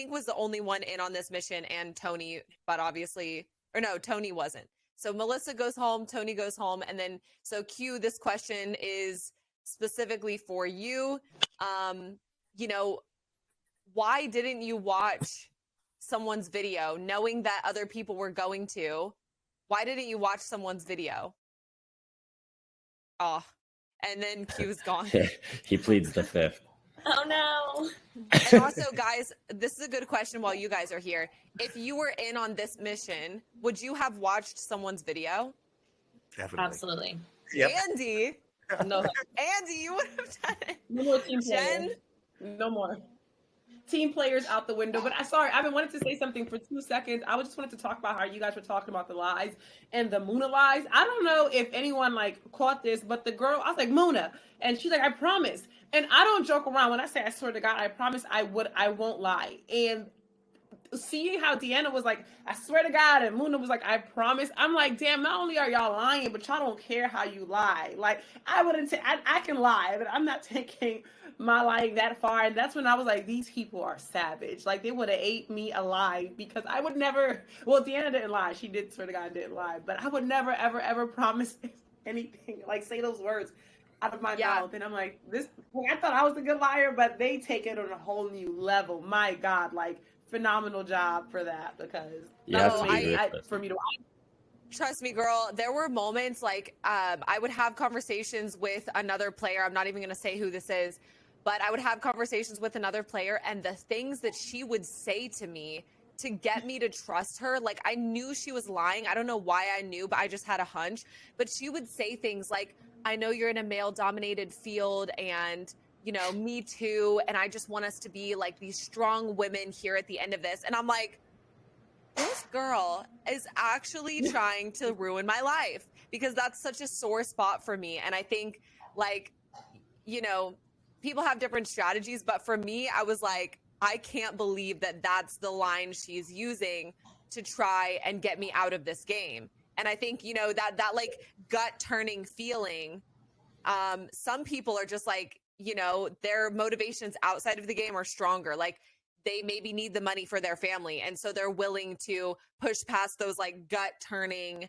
was the only one in on this mission, and Tony, but obviously, or no, Tony wasn't. So Melissa goes home, Tony goes home, and then, so Q, this question is specifically for you. You know, why didn't you watch someone's video knowing that other people were going to? Why didn't you watch someone's video? Oh, and then Q's gone.
He pleads the fifth.
Oh no.
And also, guys, this is a good question while you guys are here. If you were in on this mission, would you have watched someone's video?
Definitely.
Absolutely.
Yep.
Andy.
No.
Andy, you would have done it.
No more team
Jen?
players. No more. Team players out the window. But I've been wanting to say something for 2 seconds. I just wanted to talk about how you guys were talking about the lies and the Muna lies. I don't know if anyone like caught this, but the girl, I was like, Muna. And she's like, I promise. And I don't joke around. When I say I swear to God, I promise I won't lie. And seeing how Deanna was like, I swear to God, and Muna was like, I promise. I'm like, damn, not only are y'all lying, but y'all don't care how you lie. Like, I wouldn't I can lie, but I'm not taking my lying that far. And that's when I was like, these people are savage. Like, they would have ate me alive, because I would never, well, Deanna didn't lie. She did swear to God didn't lie, but I would never, ever, ever promise anything, like say those words out of my mouth. And I'm like, this, I thought I was a good liar, but they take it on a whole new level. My God, like, phenomenal job for that, because that was for me to watch.
Trust me, girl, there were moments like I would have conversations with another player. I'm not even going to say who this is, but I would have conversations with another player, and the things that she would say to me to get me to trust her, like, I knew she was lying. I don't know why I knew, but I just had a hunch. But she would say things like, I know you're in a male-dominated field, and you know, me too. And I just want us to be like these strong women here at the end of this. And I'm like, this girl is actually trying to ruin my life, because that's such a sore spot for me. And I think, like, you know, people have different strategies, but for me, I was like, I can't believe that that's the line she's using to try and get me out of this game. And I think, you know, that like gut turning feeling, some people are just like, you know, their motivations outside of the game are stronger. Like, they maybe need the money for their family, and so they're willing to push past those like gut turning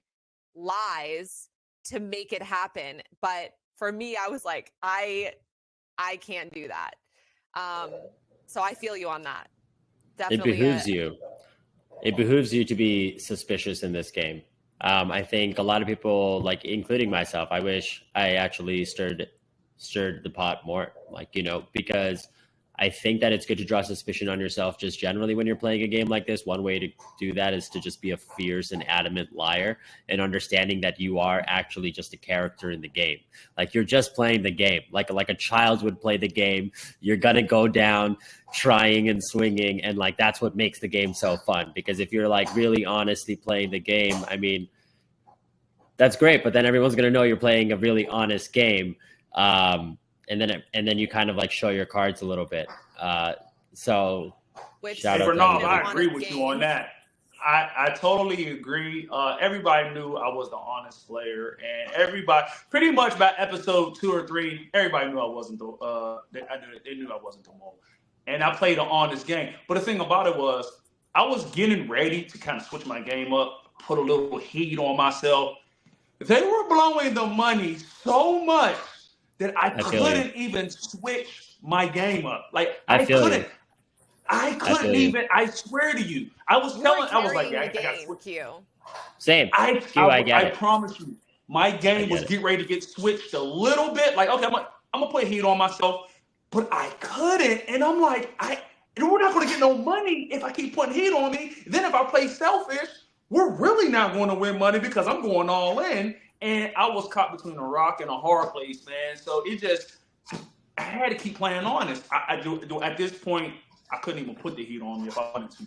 lies to make it happen. But for me, I was like, I can't do that. So I feel you on that. Definitely.
It behooves you to be suspicious in this game. I think a lot of people, like including myself, I wish I actually stirred the pot more, like, you know, because I think that it's good to draw suspicion on yourself just generally when you're playing a game like this. One way to do that is to just be a fierce and adamant liar, and understanding that you are actually just a character in the game. Like, you're just playing the game, like a child would play the game. You're going to go down trying and swinging, and like, that's what makes the game so fun. Because if you're like really honestly playing the game, I mean, that's great, but then everyone's going to know you're playing a really honest game. And then you kind of like show your cards a little bit. So shout out
Bernard,
to
I agree with you on that. I totally agree. Everybody knew I was the honest player, and pretty much by episode 2 or 3, everybody knew I wasn't they knew I wasn't the mole. And I played an honest game. But the thing about it was, I was getting ready to kind of switch my game up, put a little heat on myself. They were blowing the money so much that I couldn't even switch my game up. Like, I couldn't even. I swear to you, I was like, I got to switch.
Same.
I promise you, my game was getting ready to get switched a little bit. Like, okay, I'm gonna put heat on myself, but I couldn't, and I'm like, we're not gonna get no money if I keep putting heat on me. Then if I play selfish, we're really not going to win money, because I'm going all in. And I was caught between a rock and a hard place, man. So I had to keep playing honest. I do. At this point, I couldn't even put the heat on me if I wanted to.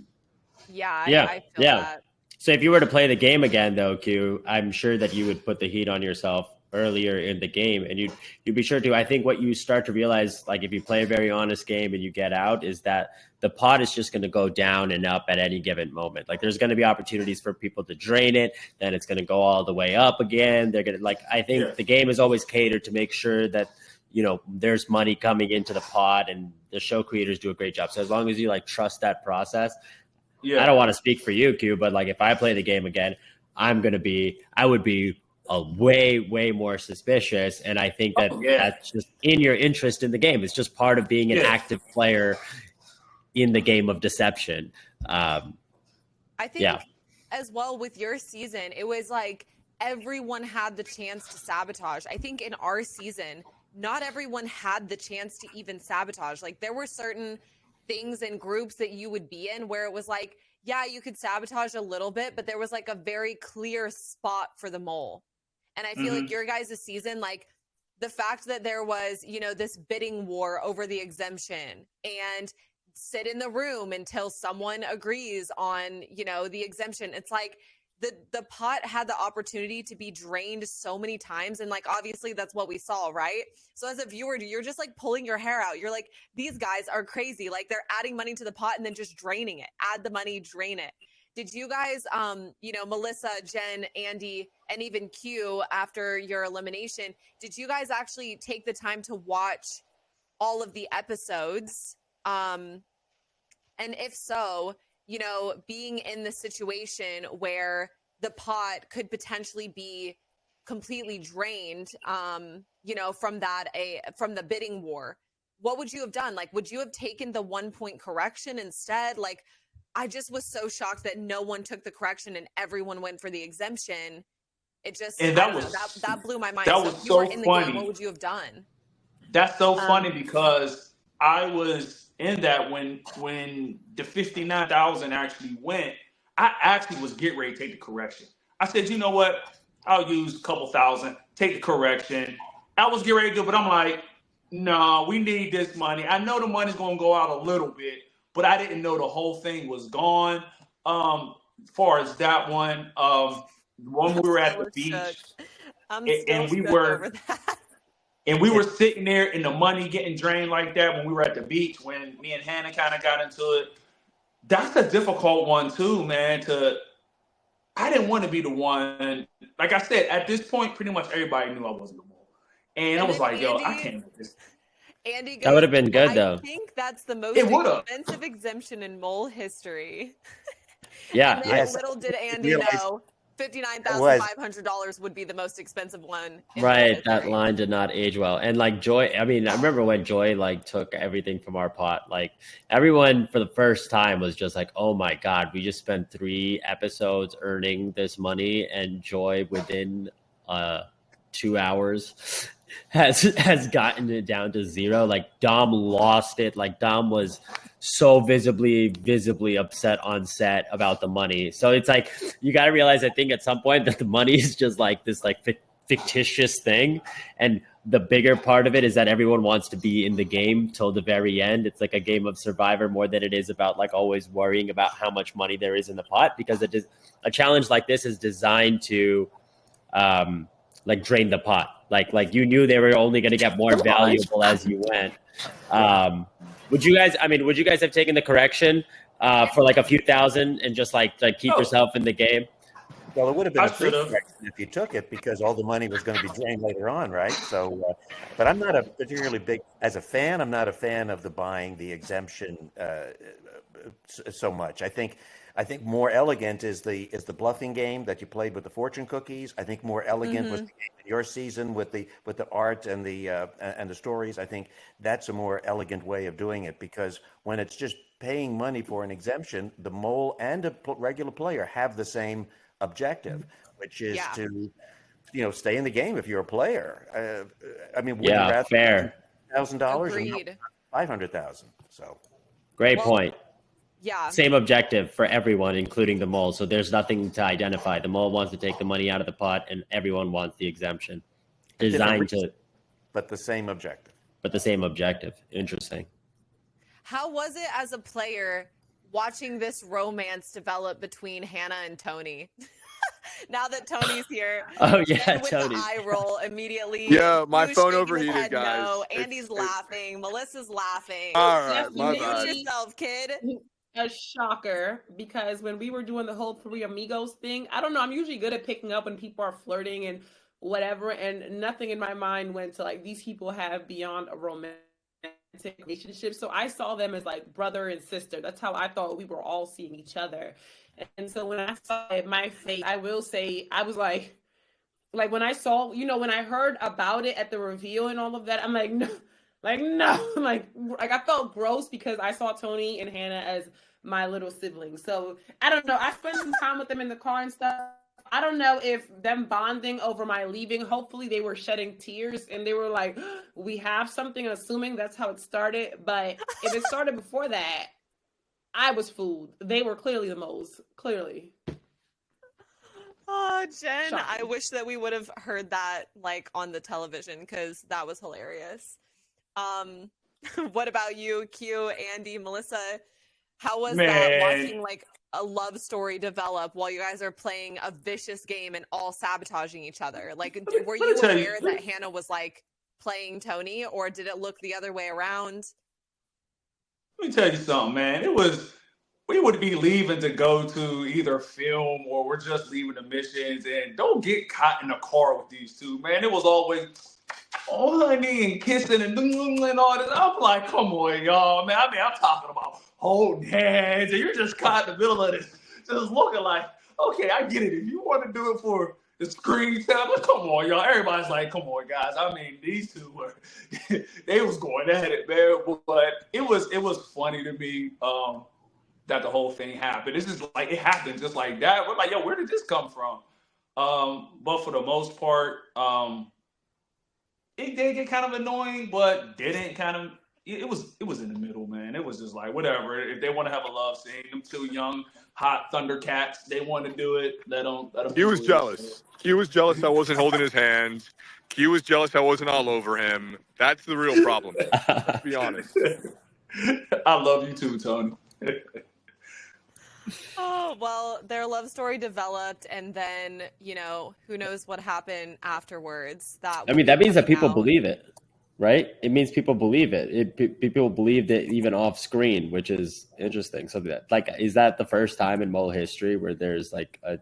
I feel that.
So if you were to play the game again, though, Q, I'm sure that you would put the heat on yourself earlier in the game, and you'd be sure to. I think what you start to realize, like, if you play a very honest game and you get out, is that the pot is just going to go down and up at any given moment. Like, there's going to be opportunities for people to drain it, then it's going to go all the way up again. They're going to, like, I think the game is always catered to make sure that, you know, there's money coming into the pot, and the show creators do a great job. So as long as you like trust that process, I don't want to speak for you, Q, but like, if I play the game again, I would be a way more suspicious, and I think that that's just in your interest in the game. It's just part of being an active player in the game of deception.
I think as well with your season, it was like everyone had the chance to sabotage. I think in our season, not everyone had the chance to even sabotage. Like, there were certain things and groups that you would be in where it was like, yeah, you could sabotage a little bit, but there was like a very clear spot for the mole. And I feel like your guys' season, like, the fact that there was, you know, this bidding war over the exemption, and sit in the room until someone agrees on, you know, the exemption. It's like, the pot had the opportunity to be drained so many times, and like obviously that's what we saw, right? So as a viewer, you're just like pulling your hair out. You're like, these guys are crazy. Like they're adding money to the pot and then just draining it. Add the money, drain it. Did you guys, Melissa, Jen, Andy, and even Q, after your elimination, did you guys actually take the time to watch all of the episodes? And if so, being in the situation where the pot could potentially be completely drained, from the bidding war, what would you have done? Like, would you have taken the 1 point correction instead? Like, I just was so shocked that no one took the correction and everyone went for the exemption. It just,
And
that blew my mind.
that
So
was
if you
so
were in the game,
funny.
what would you have done?
That's so funny because I was in that when the 59,000 actually went. I actually was getting ready to take the correction. I said, you know what? I'll use a couple thousand, take the correction. I was getting ready to do it, but I'm like, no, we need this money. I know the money's going to go out a little bit, but I didn't know the whole thing was gone. As far as that one, when we were at the beach,
I'm
and we
shook
were
over that.
and we were sitting there and the money getting drained like that when we were at the beach, when me and Hannah kind of got into it. That's a difficult one too, man. I didn't want to be the one. Like I said, at this point, pretty much everybody knew I wasn't the mole. And I was like, yo, I can't do this.
Andy goes,
That would have been good, though.
I think that's the most
It would've.
expensive exemption in mole history.
Yeah,
And then
Yes.
little did Andy
Realize-
know $59,500 would be the most expensive one. In mole
right. That
history.
line did not age well. And like Joy, I mean, I remember when Joy like took everything from our pot. Like everyone for the first time was just like, "Oh my God, we just spent 3 episodes earning this money," and Joy within 2 hours has gotten it down to 0. Like Dom lost it. Like Dom was so visibly upset on set about the money. So it's like you got to realize, I think, at some point that the money is just like this like fictitious thing, and the bigger part of it is that everyone wants to be in the game till the very end. It's like a game of Survivor more than it is about like always worrying about how much money there is in the pot, because a challenge like this is designed to like drain the pot. Like you knew they were only going to get more valuable as you went. Would you guys have taken the correction for like a few thousand and just like keep yourself in the game?
Well, it would have been
I
a free
should've.
correction if you took it, because all the money was going to be drained later on, right? So, but I'm not a particularly big, as a fan, I'm not a fan of the buying the exemption so much. I think more elegant is the bluffing game that you played with the fortune cookies. I think more elegant was the game in your season with the art and the stories. I think that's a more elegant way of doing it, because when it's just paying money for an exemption, the mole and a regular player have the same objective, which is to stay in the game if you're a player. I mean, would you rather
fair.
$1,000
Agreed.
or 500,000? So
Great point.
Yeah.
Same objective for everyone, including the mole. So there's nothing to identify. The mole wants to take the money out of the pot, and everyone wants the exemption. Designed to,
but the same objective.
Interesting.
How was it as a player watching this romance develop between Hannah and Tony? Now that Tony's here,
Oh yeah,
Jen with
Tony.
the eye roll immediately.
Yeah, my
Lou's
phone
shaking his
overheated,
head
guys.
No.
It's-
Andy's laughing. Melissa's laughing.
All right, my
Mute
bad.
yourself, kid.
A shocker, because when we were doing the whole Three Amigos thing, I don't know, I'm usually good at picking up when people are flirting and whatever, and nothing in my mind went to like, these people have beyond a romantic relationship. So I saw them as like brother and sister. That's how I thought we were all seeing each other. And so when I saw it, my face, I will say, I was like when I saw, when I heard about it at the reveal and all of that, I'm like, no, like I felt gross because I saw Tony and Hannah as my little siblings. So I don't know. I spent some time with them in the car and stuff. I don't know if them bonding over my leaving, hopefully they were shedding tears and they were like, we have something, assuming that's how it started. But if it started before that, I was fooled. They were clearly the moles. Clearly.
Oh, Jen,
Shocking.
I wish that we would have heard that like on the television, because that was hilarious. What about you, Q, Andy, Melissa? How was that
Man.
watching like a love story develop while you guys are playing a vicious game and all sabotaging each other? Like, were
let me
you
tell
aware
you.
that Hannah was like playing Tony, or did it look the other way around?
Let me tell you something, man. We would be leaving to go to either film or we're just leaving the missions, and don't get caught in a car with these two, man. It was always, oh honey, and kissing and all this. I'm like, come on, y'all, man. I mean, I'm talking about holding hands, and you're just caught in the middle of this, just looking like, okay, I get it. If you want to do it for the screen time, but come on, y'all. Everybody's like, come on, guys. I mean, these two were, they was going at it, man. But it was funny to me. That the whole thing happened. It's just like it happened just like that. We're like, yo, where did this come from? But for the most part, it did get kind of annoying, but didn't kind of. It was in the middle, man. It was just like whatever. If they want to have a love scene, them two young hot Thundercats, they want to do it. Let them.
He was
do it.
jealous. He was jealous I wasn't holding his hand. He was jealous I wasn't all over him. That's the real problem. Let's be honest.
I love you too, Tony.
Oh, well, their love story developed, and then, you know, who knows what happened afterwards.
I mean, that means that people believe it, right? It means people believe it. People believed it even off screen, which is interesting. So, that, like, is that the first time in Mole history where there's like a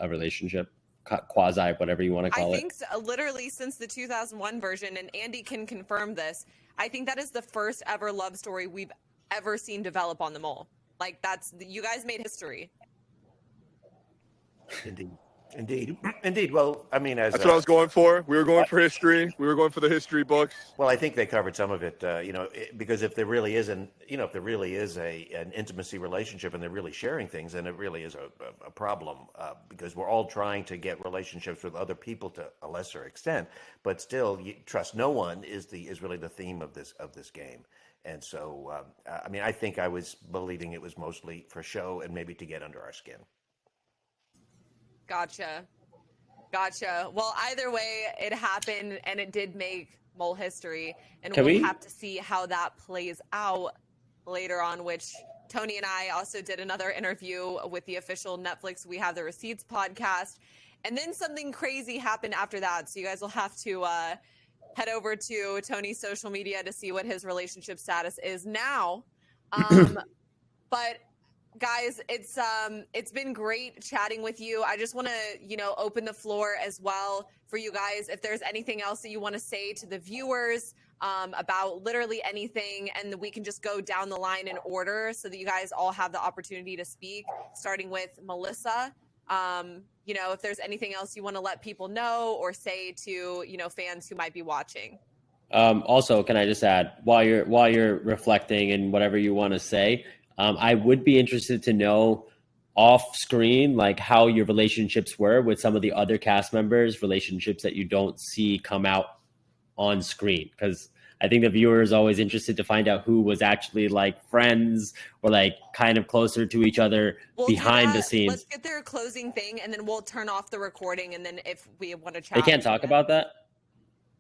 relationship, quasi, whatever you want to call it?
I think so, literally since the 2001 version, and Andy can confirm this, I think that is the first ever love story we've ever seen develop on the Mole. Like, you guys made history.
Indeed. Well, I mean,
that's what I was going for. We were going for history. We were going for the history books.
Well, I think they covered some of it, because if there really is an intimacy relationship and they're really sharing things, then it really is a problem, because we're all trying to get relationships with other people to a lesser extent, but still, trust no one is really the theme of this game. And so, I mean, I think I was believing it was mostly for show and maybe to get under our skin.
Gotcha. Well, either way, it happened, and it did make Mole history, and we'll have to see how that plays out later on, which Tony and I also did another interview with the official Netflix We Have the Receipts podcast, and then something crazy happened after that, so you guys will have to head over to Tony's social media to see what his relationship status is now. But guys, it's been great chatting with you. I just want to, open the floor as well for you guys. If there's anything else that you want to say to the viewers about literally anything, and we can just go down the line in order so that you guys all have the opportunity to speak, starting with Melissa. If there's anything else you want to let people know or say to, fans who might be watching.
Also, can I just add, while you're reflecting and whatever you want to say, I would be interested to know off screen, like how your relationships were with some of the other cast members, relationships that you don't see come out on screen. Because I think the viewer is always interested to find out who was actually like friends or like kind of closer to each other behind the scenes.
Let's get their closing thing, and then we'll turn off the recording. And then if we want to chat,
they can't talk about that.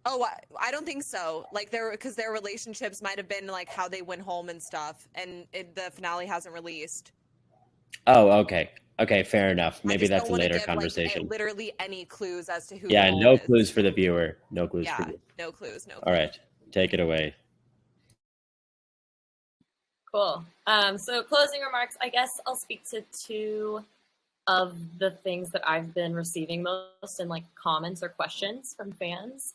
Oh, I don't think so. Like because their relationships might have been like how they went home and stuff, and the finale hasn't released.
Oh, okay. Okay, fair enough. Maybe that's a later conversation.
Like, literally any clues as to who.
Yeah, no clues for the viewer. No clues for you.
No clues.
All right, take it away.
Cool. So closing remarks, I guess I'll speak to two of the things that I've been receiving most in like comments or questions from fans.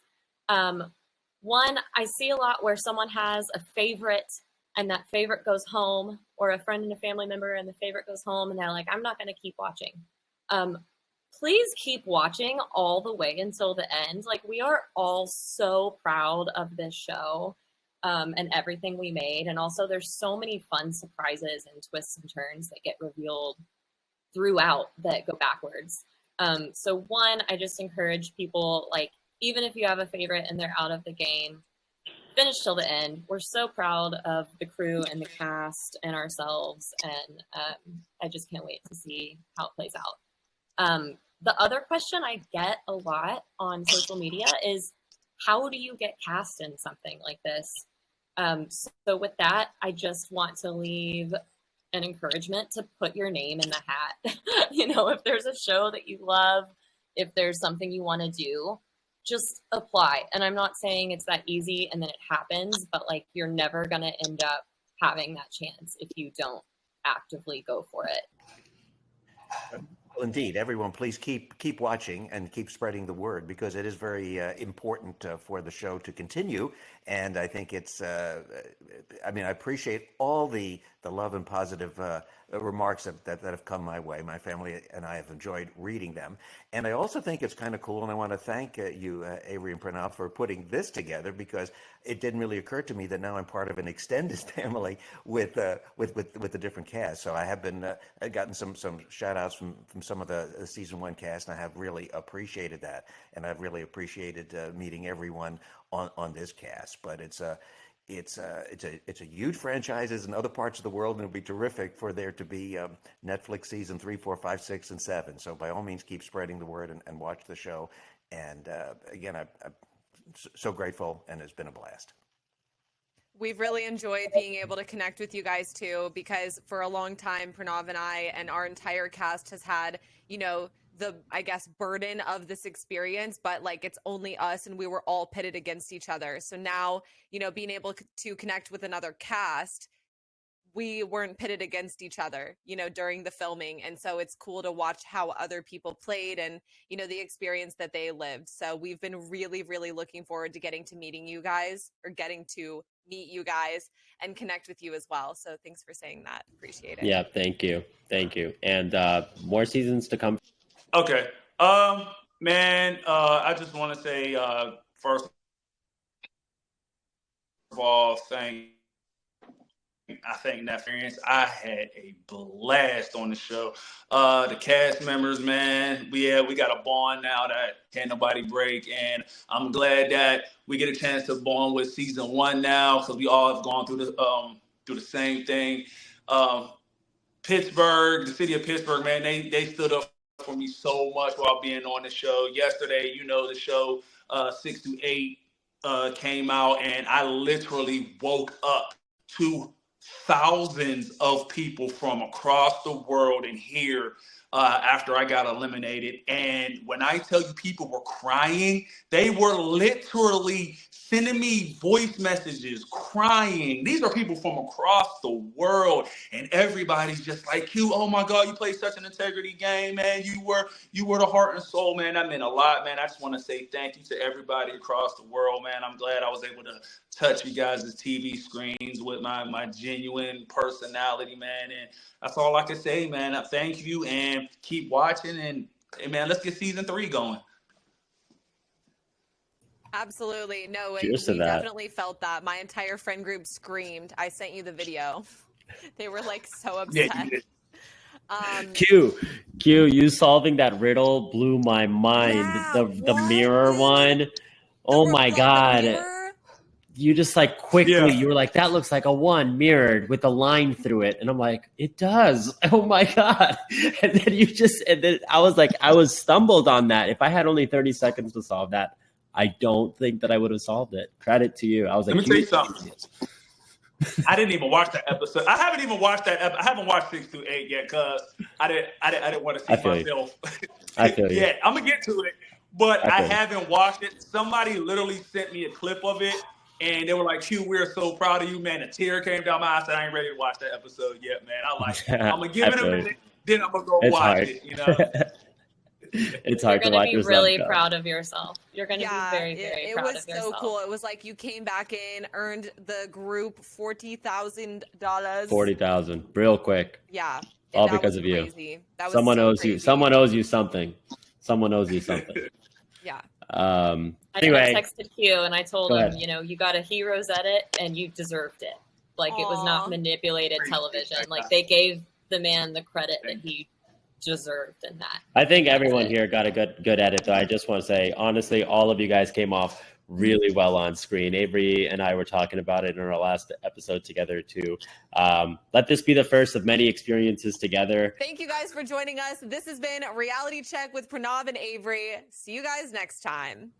One, I see a lot where someone has a favorite and that favorite goes home, or a friend and a family member and the favorite goes home and they're like, I'm not going to keep watching. Please keep watching all the way until the end. Like, we are all so proud of this show and everything we made. And also there's so many fun surprises and twists and turns that get revealed throughout that go backwards. So one, I just encourage people, like, even if you have a favorite and they're out of the game, finish till the end. We're so proud of the crew and the cast and ourselves, and I just can't wait to see how it plays out. The other question I get a lot on social media is, how do you get cast in something like this? So with that, I just want to leave and encouragement to put your name in the hat. You know, if there's a show that you love, if there's something you want to do, just apply. And I'm not saying it's that easy and then it happens, but like you're never going to end up having that chance if you don't actively go for it.
Well, indeed, everyone, please keep watching and keep spreading the word, because it is very important for the show to continue. And I think it's, I mean, I appreciate all the love and positive remarks that have come my way. My family and I have enjoyed reading them. And I also think it's kind of cool, and I want to thank you, Avery and Pranav, for putting this together, because it didn't really occur to me that now I'm part of an extended family with the different casts. So I have been gotten some shout outs from some of the season 1 cast, and I have really appreciated that, and I've really appreciated meeting everyone on this cast. But it's a huge franchises in other parts of the world, and it'll be terrific for there to be Netflix season 3, 4, 5, 6, and 7. So by all means, keep spreading the word and watch the show. And again, I'm so grateful, and it's been a blast.
We've really enjoyed being able to connect with you guys too, because for a long time, Pranav and I and our entire cast has had, you know, the, I guess, burden of this experience, but like it's only us and we were all pitted against each other. So now, you know, being able to connect with another cast, we weren't pitted against each other, you know, during the filming. And so it's cool to watch how other people played and, you know, the experience that they lived. So we've been really, really looking forward to getting to meeting you guys, or getting to meet you guys and connect with you as well. So thanks for saying that. Appreciate it.
Yeah, thank you. And more seasons to come.
Okay. Man, I just want to say, first of all, I think that experience, I had a blast on the show. The cast members, man, we got a bond now that can't nobody break, and I'm glad that we get a chance to bond with season 1 now, because we all have gone through the same thing. Pittsburgh, the city of Pittsburgh, man, they stood up for me so much while being on the show. Yesterday, you know, the show 6 to 8 came out, and I literally woke up to thousands of people from across the world and here after I got eliminated. And when I tell you people were crying, they were literally sending me voice messages, crying. These are people from across the world, and everybody's just like, "You, oh my God, you played such an integrity game, man. You were the heart and soul, man." That meant a lot, man. I just want to say thank you to everybody across the world, man. I'm glad I was able to touch you guys' TV screens with my genuine personality, man. And that's all I can say, man. I thank you, and keep watching, and man, let's get season 3 going.
Absolutely. No, we
Cheers to that.
definitely felt that. My entire friend group screamed. I sent you the video. They were like so upset.
Yeah, you did.
Q, you solving that riddle blew my mind.
Yeah,
the mirror one. Oh my God. You just like quickly, you were like, that looks like a 1 mirrored with a line through it. And I'm like, it does. Oh my God. And then I was like, I was stumbled on that. If I had only 30 seconds to solve that, I don't think that I would have solved it. Credit to you. I was like,
let me tell you something. I didn't even watch that episode. I haven't even watched that. I haven't watched 6 to 8 yet, because I didn't want to see myself.
I feel you.
Yeah, I'm gonna get to it, but I haven't watched it. Somebody literally sent me a clip of it, and they were like, "Q, we're so proud of you, man." A tear came down my eye. I said, "I ain't ready to watch that episode yet, man. I'm gonna give it a minute, then I'm gonna go watch it." You know.
It's hard to watch.
You're going to be really proud of yourself. You're going to be very, very proud of yourself.
It was so cool. It was like you came back in, earned the group $40,000.
$40,000 real quick.
Yeah.
All because of
crazy.
you.
That was
Someone owes
crazy.
you. Someone owes you something. Someone owes you something.
Yeah.
Anyway,
I texted Q and I told him, you know, you got a hero's edit and you deserved it. Like, it was not manipulated television. Like, they gave the man the credit that he deserved in that.
I think everyone here got a good edit, though. I just want to say, honestly, all of you guys came off really well on screen. Avery and I were talking about it in our last episode together too. Let this be the first of many experiences together.
Thank you guys for joining us. This has been Reality Check with Pranav and Avery. See you guys next time.